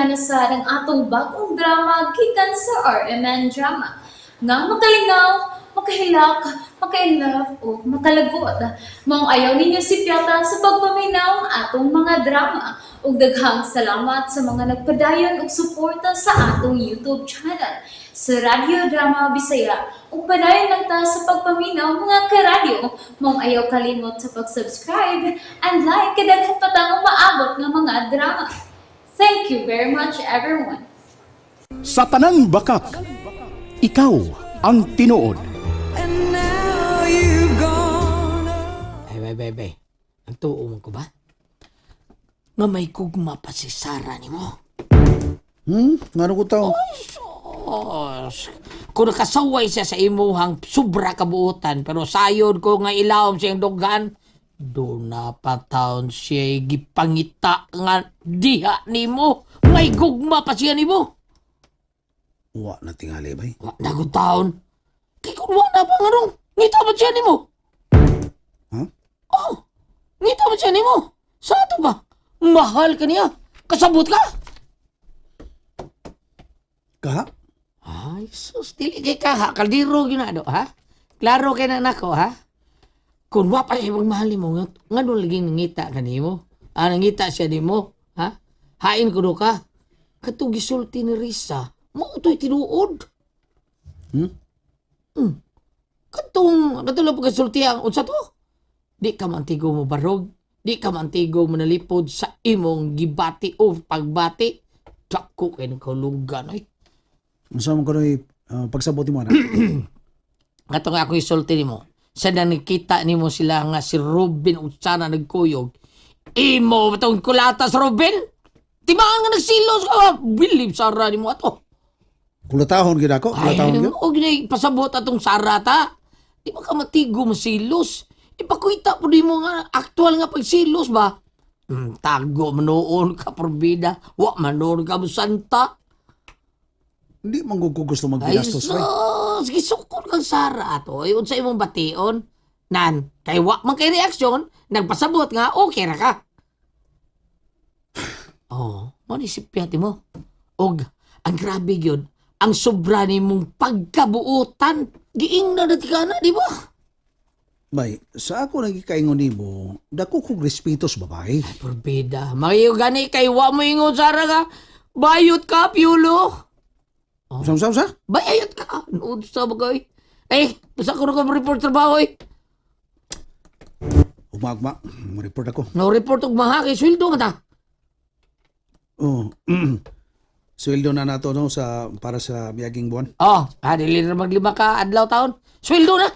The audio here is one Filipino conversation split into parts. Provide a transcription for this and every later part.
na sa ng atong bagong drama gikan sa RMN Drama. Nga makalingaw, makahilak, makailove, o makalagot. Maong ayaw ninyo si Piata sa pagpaminaw ang atong mga drama. Ug daghang salamat sa mga nagpadayon ug suporta sa atong YouTube channel sa Radyo Drama Bisaya. Ug padayon lang ta sa pagpaminaw mga karadyo. Maong ayaw kalimot sa pag-subscribe and like kadaghan pa tang maabot nga mga drama. Thank you very much everyone. Sa tanang bakak, ikaw ang tinuod. And now you've gone. Bay. Ang tuo mo ko ba? Nga may kugma pa si Sarah ni mo. Ngano ko tao? Sos, kung nakasaway siya sa imuhang sobra kabuutan, pero sayod ko nga ilawom siyang dugan, doon na pataon siya gipangita nga diha ni mo. May gugma pa siya ni mo. Wa na tingali bay. Nagod taon. Kaya kung wala pa nga rong, ngita ba siya ni mo? Ha? Oh, ngita ba siya ni mo? Sa ato ba? Mahal ka niya. Kasabot ka? Kaha? Ay, sus, dili kay ka, ha? Kaldiro ginado, ha? Klaro kay na nako, ha? Kung wa pa siya magmahal mo, nga doon lagi nangita ka ni mo. Nangita siya ni mo, ha? Hain ko do ka. Katong gisulti ni Risa, mo ito'y tinuod. Katong pagkasulti ang unsa to? Di ka mantigo mo barog. Di ka mantigo mo nalipod sa imong gibati o pagbati. Dako kay nagkalugan, ay. Unsa man ko pagsabot mo na? Ato nga ako isulti ni mo. Sa na nakita ni mo sila nga si Robin o sana nagkuyog. Imo, batong kulata sa Robin? Timaan nga nagsilos ka. Believe Sarah ni mo ato. Kulatahon gid ako, Ay, kulatahon gyud. huwag na pasabot atong Sarah ta. Di ba ka matigo masilos? Ipakuita po di mo nga aktual nga pagsilos ba? Tago manoon ka porbida. Wa manoon ka mo santa. Hindi man ko gusto Ay, magpinastos bay. sige, sukon kang Sara ato. Ay, unsa imong bation? Nan, kay wa man kay reaksyon, nagpasabot nga, okay ra ka. Oh, manisipyati mo. Og, ang grabe yun, ang sobra ni mong pagkabuutan. Giing na dati ka na, di ba? Bay, sa ako nagikaingon nimo, dako kog respetos babae. Porbida, mayo gani kay wa mo ingon Sara ka. Bayot ka, Piolo. Unsa? Bayayot ka. Nood sa bagay. Eh, basta ko na ka report trabaho eh. Umagma, mo-report ako. No report og mahaki, sweldo nga ta. Oh. Sweldo na nato no para sa miyaging buwan. Oh, dili na maglima ka adlaw taon. Sweldo na.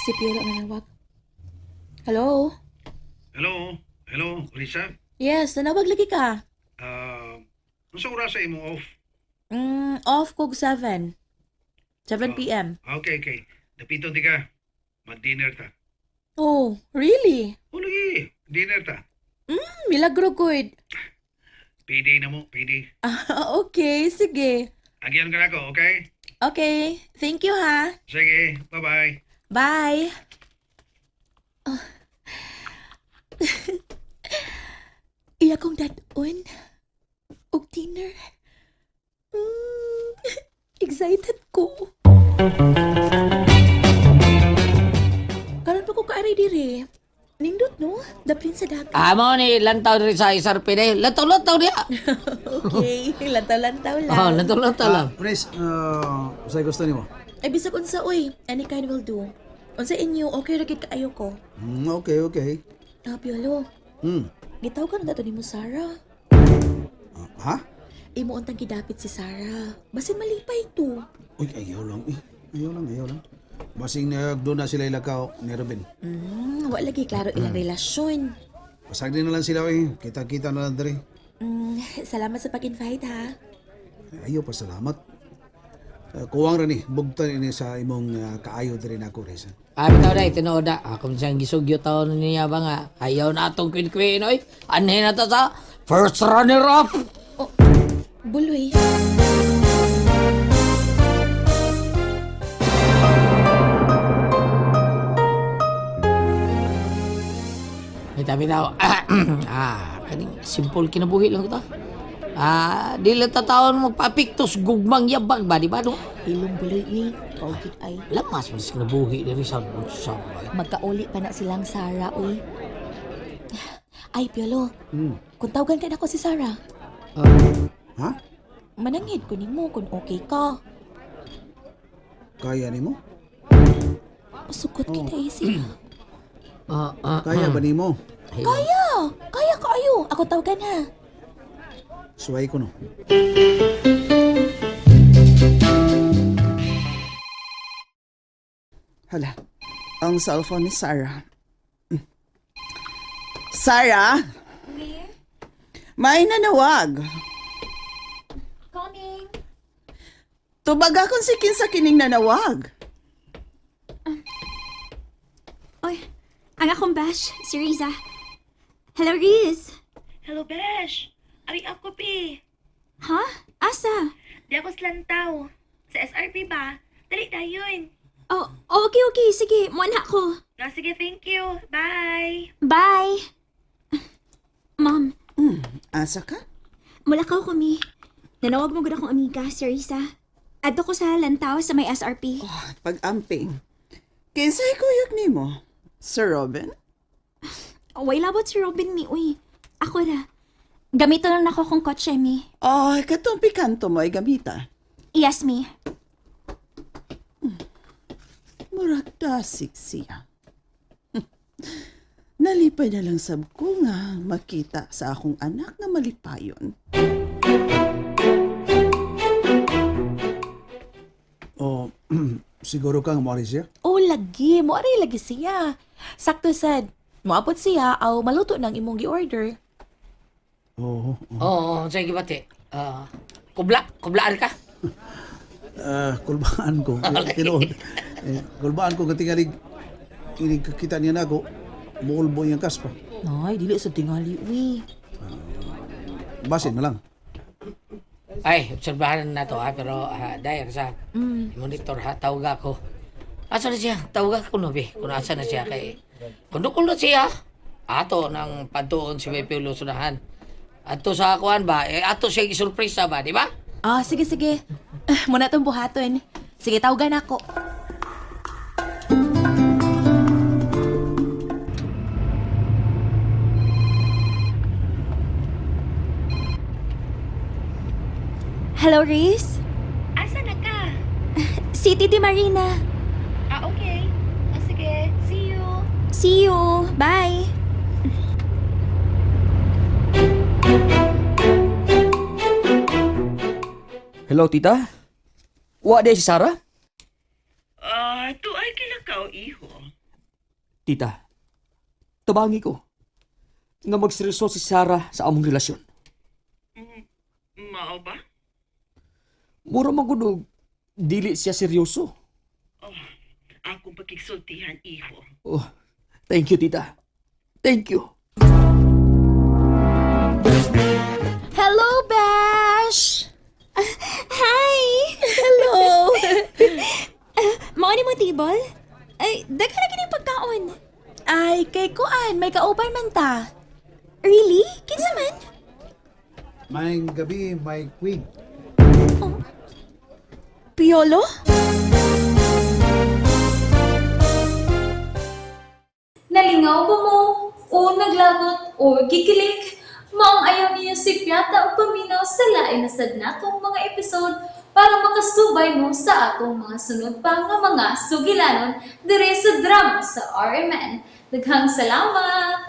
Si Piolo na nawag. Hello? Hello, Risa? Yes, nanawag lagi ka. Unsa oras sa imo off? Off kog 7. 7 p.m. Okay. Dapiton di ka. Mag-dinner ta. Oh, really? Lagi, dinner ta. Milagro good. Payday na mo, payday. Okay, sige. Agyan ka na ako, okay? Okay, thank you ha. Sige, bye-bye. Bye. Iya kong dadon. Og dinner. Excited ko. Karon pa ko kaaray dire. Nindot no? Daplin sa dagat. Mo ni lantaw diri sa isarpin eh. Lantaw diya. Okay, lantaw-lantaw lang. Oh, lantaw lang. Pres, say gusto nimo? Ay, bisag unsa, uy. Any kind will do. Unsa inyo, okay ra gid kaayo ko. Okay. Piolo, Hmm. gitaw ka na dato ni mo, Sarah. Ha? Imo untang gidapit si Sarah. Basin malipay to. Uy, ayaw lang. Ayaw lang. Basing doon na sila ilakaw ni Robin. Wa lagi klaro ilang relasyon. Pasag din na lang sila kita-kita na lang diri. Salamat sa pag-invite, ha? Ayaw pa salamat. Kuwang ra ni bugtan ini sa imong kaayo diri nako Risa. Bitaw na, tinuod na. Ako siyang gisugyo taon niya ba nga. Ayaw na atong queen oy. Anhin na to sa first runner-up. Buloy. Bitaw. Kaning simple kinabuhi lang ito. Di lang tatawan magpapiktos gugmang yabag ba, di ba no? Ilong buloy, uy. Paugit ay. Lamas mas kinabuhi diri sa Magkauli pa na silang Sarah, uy. Ay, Piolo. Kung tawagan ka na ko si Sarah, Ha? manangid ko nimo kung okay ka. Kaya nimo? Sukot kita siya. Kaya ba nimo? Kaya! Kaya kaayo. Ako tawagan ha. Suway ko no. Hala, ang cellphone ni Sarah. Sarah? May nanawag. Coming. Tubaga kung si kinsa kining nanawag. Oy, ang akong bash, si Riza. Hello, Riz. Hello, Besh. Ari ako, Pi. Ha? Asa? Di ako slantaw. Sa SRP ba? Dali tayon. Oh, okay. Sige, muna ako. No, sige, thank you. Bye. Bye. Mom, Asa ka? mula ka kami. Nanawag mo gud akong amiga, si Riza. Adto ko sa lantaw sa may SRP. Pag-amping. Kinsay kuyog nimo? Sir Robin? Way labot si Robin mi, uy. Ako ra. Gamito lang nako kong kotse mi. Oh, katong pikanto mo ay gamita. Yes, mi. Murag tasik siya. Nalipay na lang sab ko nga makita sa akong anak nga malipayon. O, siguro kang maaari siya? Oh, lagi. Moari lagi siya. Sakto sad. Moabot siya aw maluto ng imong gi-order. Oo. Oo, sige bati. Kublaan ka. Kulbaan ko. Tinood. Kulbaan ko katingalig kita niya na ako. Mulbo yung kaspa. Ay, dili sa tingali, uy. Basin mo lang. Ay, obserbahan na to ha, pero dahil sa monitor ha, tawag ako. Asa na siya? Tawag ako no, be. Kung asa na siya kay... Kundukul na siya. Ato ng pantuon si Pepe Lusunahan. Ato sa akuan ba? Ato siya isurpresa ba, di ba? Sige. Muna itong buhaton. Sige, tawagan ako. Hello, Riz. Asa na ka? Si Titi Marina. Okay. Sige, see you. See you. Bye. Hello, tita? Wa di si Sarah? Tu ay kilakaw, iho. Tita, tabangi ko nga magseryoso si Sarah sa among relasyon. Mao ba? Mura magudog, dili siya seryoso. Akong pagkiksultihan, iho. Oh, thank you, tita. Thank you. Hello, Bash! Hi! Hello! Mao ni mo tibol? Ay, daghan na kining pagkaon. Ay, kay kuan, may kauban man ta. Really? Kinsa man? May gabi, may queen. Piolo? Nalingaw ba mo? O naglagot? O gikilig? Maong ayaw niyo si Piata o paminaw sa lain na sad natong mga episode para makasubay mo sa atong mga sunod pa nga mga sugilanon dire sa drama sa RMN. Daghang salamat!